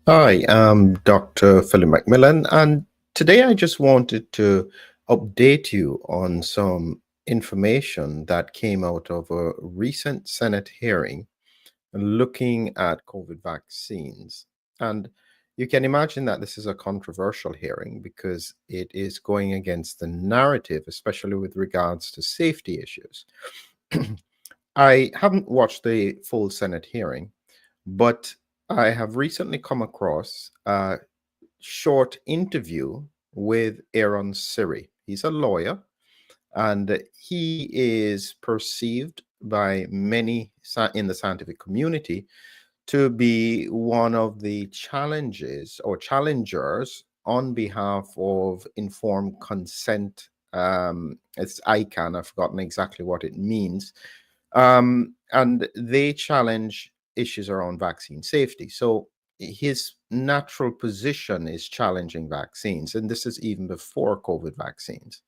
Hi, I'm Dr. Philip McMillan, and today I just wanted to update you on some information that came out of a recent Senate hearing looking at COVID vaccines. And you can imagine that this is a controversial hearing because it is going against the narrative, especially with regards to safety issues. I haven't watched the full Senate hearing, but I have recently come across a short interview with Aaron Siri. He's a lawyer and he is perceived by many in the scientific community to be one of the challenges or challengers on behalf of informed consent. It's ICANN, I've forgotten exactly what it means. And they challenge issues around vaccine safety. So his natural position is challenging vaccines, and this is even before COVID vaccines.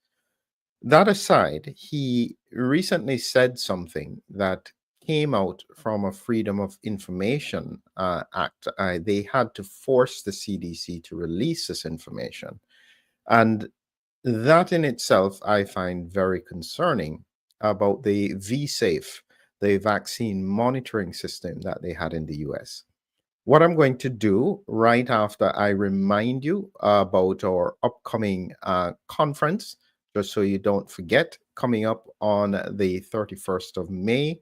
That aside, he recently said something that came out from a Freedom of Information Act. They had to force the CDC to release this information. And that in itself, I find very concerning about the VSafe, the vaccine monitoring system that they had in the US. What I'm going to do right after I remind you about our upcoming conference, just so you don't forget, coming up on the 31st of May,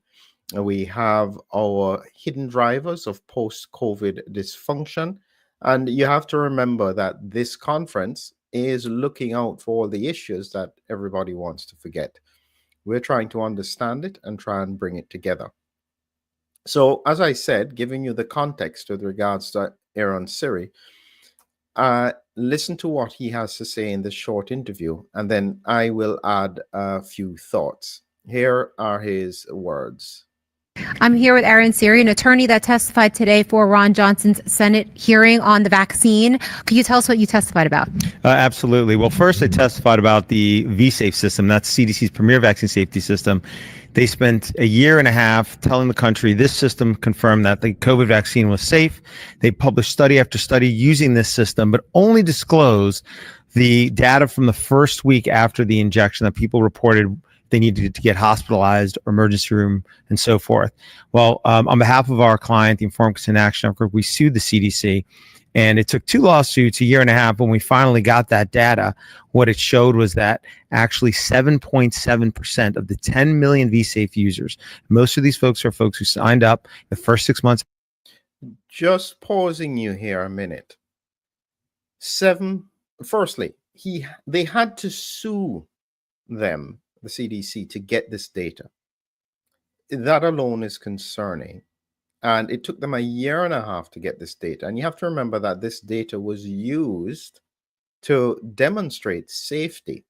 we have our hidden drivers of post COVID dysfunction. And you have to remember that this conference is looking out for all the issues that everybody wants to forget. We're trying to understand it and try and bring it together. So, as I said, giving you the context with regards to Aaron Siri, listen to what he has to say in this short interview, and then I will add a few thoughts. Here are his words. I'm here with Aaron Siri, an attorney that testified today for Ron Johnson's Senate hearing on the vaccine. Could you tell us what you testified about? Absolutely. Well, first, I testified about the vSafe system. That's CDC's premier vaccine safety system. They spent a year and a half telling the country this system confirmed that the COVID vaccine was safe. They published study after study using this system, but only disclosed the data from the first week after the injection that people reported they needed to get hospitalized or emergency room and so forth. Well, on behalf of our client, the Informed Consent Action Network, we sued the CDC. And it took 2 lawsuits, a year and a half. When we finally got that data, what it showed was that actually 7.7% of the 10 million vSafe users, most of these folks are folks who signed up the first 6 months. Just pausing you here a minute. Firstly, they had to sue them, the CDC, to get this data. That alone is concerning. And it took them a year and a half to get this data. And you have to remember that this data was used to demonstrate safety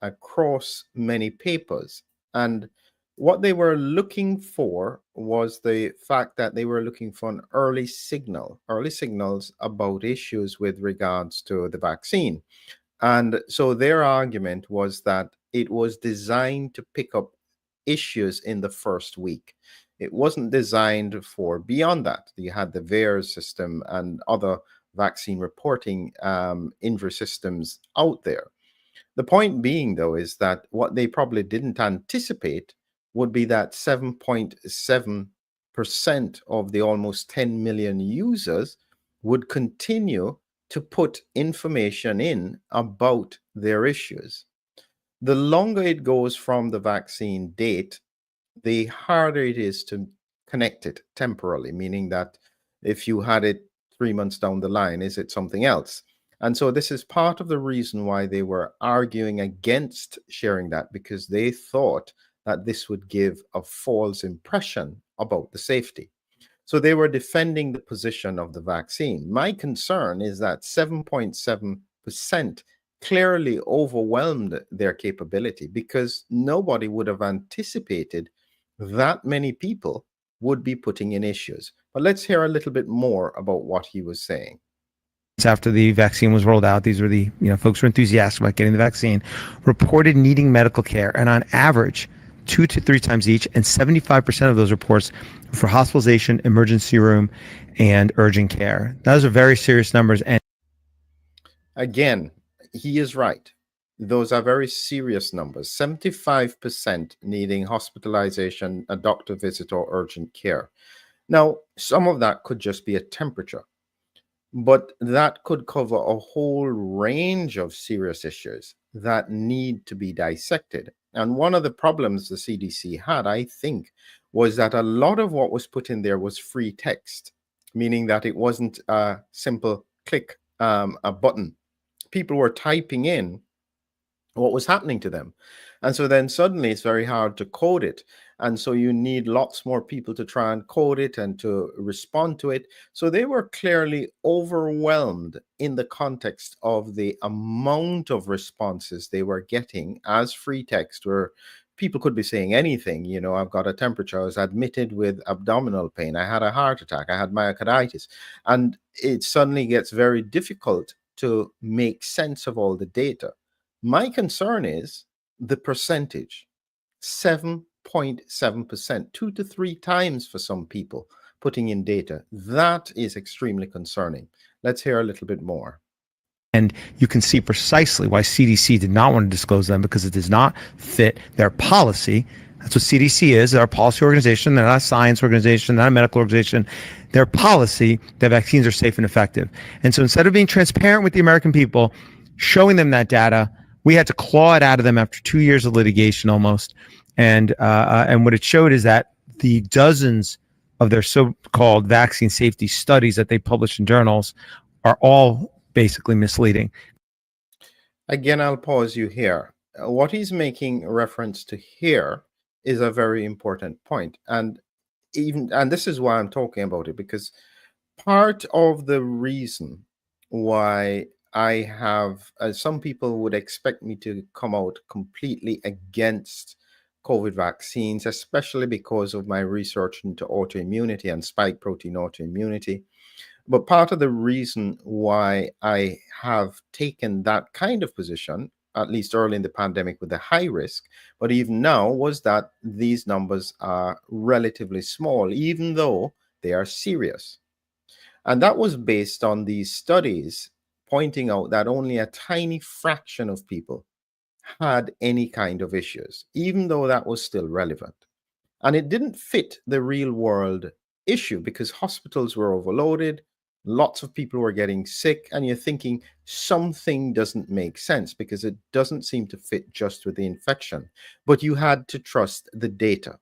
across many papers. And what they were looking for was the fact that they were looking for an early signals about issues with regards to the vaccine. And so their argument was that it was designed to pick up issues in the first week. It wasn't designed for beyond that. You had the VAERS system and other vaccine reporting injury systems out there. The point being, though, is that what they probably didn't anticipate would be that 7.7% of the almost 10 million users would continue to put information in about their issues. The longer it goes from the vaccine date, the harder it is to connect it temporally, meaning that if you had it 3 months down the line, is it something else? And so this is part of the reason why they were arguing against sharing that, because they thought that this would give a false impression about the safety. So they were defending the position of the vaccine. My concern is that 7.7% clearly overwhelmed their capability, because nobody would have anticipated that many people would be putting in issues. But let's hear a little bit more about what he was saying. After the vaccine was rolled out, these were the folks who were enthusiastic about getting the vaccine, reported needing medical care, and on average, 2 to 3 times each, and 75% of those reports were for hospitalization, emergency room, and urgent care. Those are very serious numbers. And again, he is right. Those are very serious numbers. 75% needing hospitalization, a doctor visit, or urgent care. Now, some of that could just be a temperature, but that could cover a whole range of serious issues that need to be dissected. And one of the problems the CDC had, I think, was that a lot of what was put in there was free text, meaning that it wasn't a simple click a button. People were typing in what was happening to them. And so then suddenly it's very hard to code it. And so you need lots more people to try and code it and to respond to it. So they were clearly overwhelmed in the context of the amount of responses they were getting as free text, where people could be saying anything. You know, I've got a temperature, I was admitted with abdominal pain, I had a heart attack, I had myocarditis. And it suddenly gets very difficult to make sense of all the data. My concern is the percentage, 7.7%, 2 to 3 times for some people putting in data. That is extremely concerning. Let's hear a little bit more. And you can see precisely why CDC did not want to disclose them, because it does not fit their policy. That's what CDC is. They're a policy organization. They're not a science organization, not a medical organization. Their policy that vaccines are safe and effective. And so instead of being transparent with the American people, showing them that data, we had to claw it out of them after 2 years of litigation almost. And what it showed is that the dozens of their so-called vaccine safety studies that they publish in journals are all basically misleading. Again, I'll pause you here. What he's making reference to here is a very important point. And this is why I'm talking about it, because part of the reason why I have, some people would expect me to come out completely against COVID vaccines, especially because of my research into autoimmunity and spike protein autoimmunity. But part of the reason why I have taken that kind of position, at least early in the pandemic with the high risk, but even now, was that these numbers are relatively small, even though they are serious. And that was based on these studies pointing out that only a tiny fraction of people had any kind of issues, even though that was still relevant. And it didn't fit the real world issue because hospitals were overloaded, lots of people were getting sick, and you're thinking something doesn't make sense because it doesn't seem to fit just with the infection. But you had to trust the data.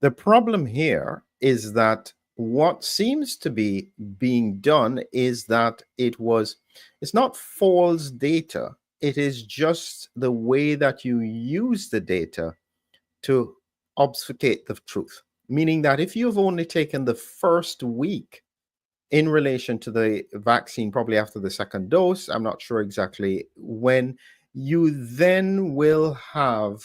The problem here is that what seems to be being done is that it's not false data. It is just the way that you use the data to obfuscate the truth. Meaning that if you've only taken the first week in relation to the vaccine, probably after the second dose, I'm not sure exactly when, you then will have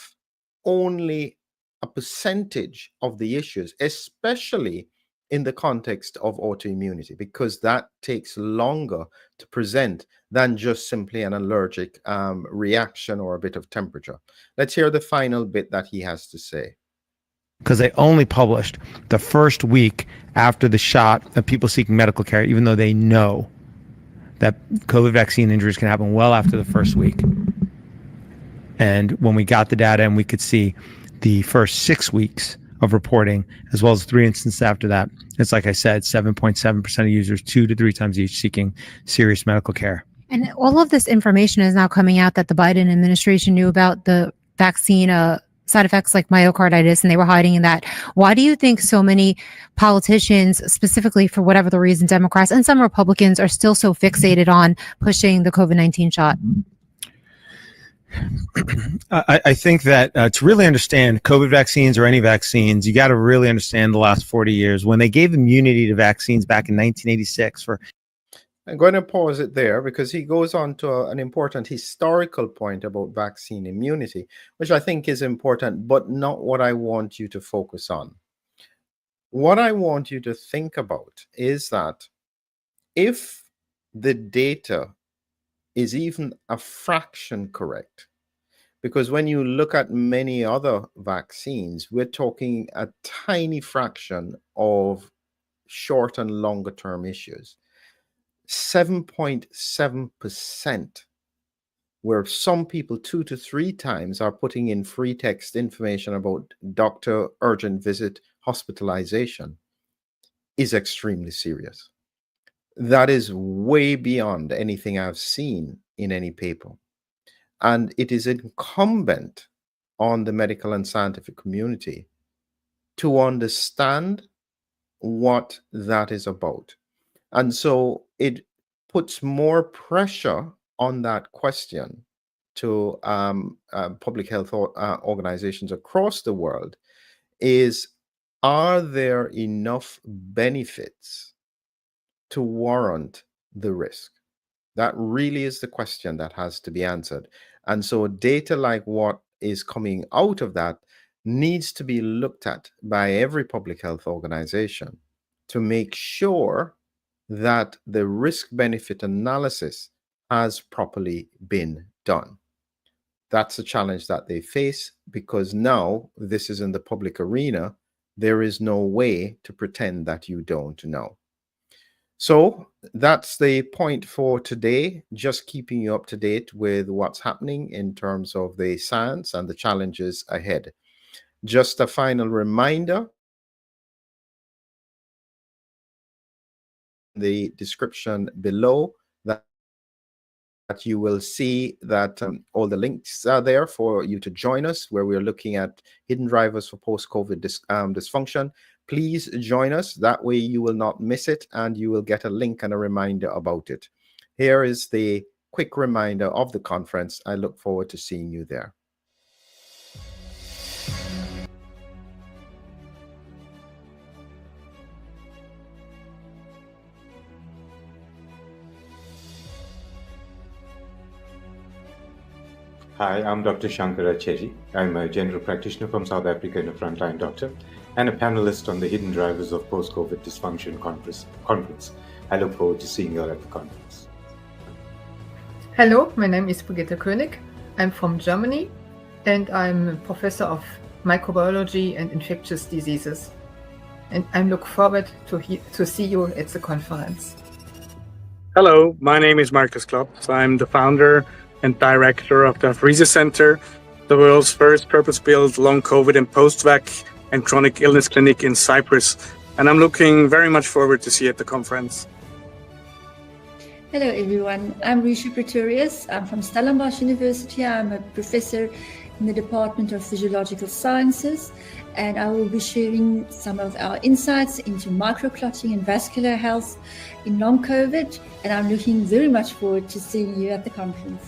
only a percentage of the issues, especially in the context of autoimmunity, because that takes longer to present than just simply an allergic reaction or a bit of temperature. Let's hear the final bit that he has to say. Because they only published the first week after the shot of people seeking medical care, even though they know that COVID vaccine injuries can happen well after the first week. And when we got the data and we could see the first 6 weeks of reporting, as well as 3 instances after that, it's like I said, 7.7% of users, 2 to 3 times each, seeking serious medical care. And all of this information is now coming out that the Biden administration knew about the vaccine side effects like myocarditis, and they were hiding in that. Why do you think so many politicians, specifically for whatever the reason, Democrats and some Republicans, are still so fixated on pushing the COVID-19 shot? I think that to really understand COVID vaccines or any vaccines, you got to really understand the last 40 years. When they gave immunity to vaccines back in 1986 I'm going to pause it there because he goes on to an important historical point about vaccine immunity, which I think is important, but not what I want you to focus on. What I want you to think about is that if the data is even a fraction correct, Because when you look at many other vaccines, we're talking a tiny fraction of short and longer term issues. 7.7%, where some people 2 to 3 times are putting in free text information about doctor, urgent visit, hospitalization, is extremely serious. That is way beyond anything I've seen in any paper. And it is incumbent on the medical and scientific community to understand what that is about. And so it puts more pressure on that question to public health organizations across the world is, are there enough benefits to warrant the risk? That really is the question that has to be answered. And so data like what is coming out of that needs to be looked at by every public health organization to make sure that the risk-benefit analysis has properly been done. That's a challenge that they face, because now this is in the public arena. There is no way to pretend that you don't know. So that's the point for today, just keeping you up to date with what's happening in terms of the science and the challenges ahead. Just a final reminder, the description below, that you will see that all the links are there for you to join us, where we're looking at hidden drivers for post-COVID dysfunction. Please join us. That way you will not miss it, and you will get a link and a reminder about it. Here is the quick reminder of the conference. I look forward to seeing you there. Hi, I'm Dr. Shankara Cheji. I'm a general practitioner from South Africa and a frontline doctor, and a panelist on the Hidden Drivers of Post-COVID Dysfunction conference. I look forward to seeing you all at the conference. Hello, my name is Brigitte König. I'm from Germany, and I'm a professor of microbiology and infectious diseases. And I look forward to see you at the conference. Hello, my name is Marcus Klopp. I'm the founder and director of the Friese Center, the world's first purpose-built long COVID and post-vac and chronic illness clinic in Cyprus. And I'm looking very much forward to see you at the conference. Hello everyone, I'm Risha Pretorius. I'm from Stellenbosch University. I'm a professor in the Department of Physiological Sciences, and I will be sharing some of our insights into microclotting and vascular health in long COVID, and I'm looking very much forward to seeing you at the conference.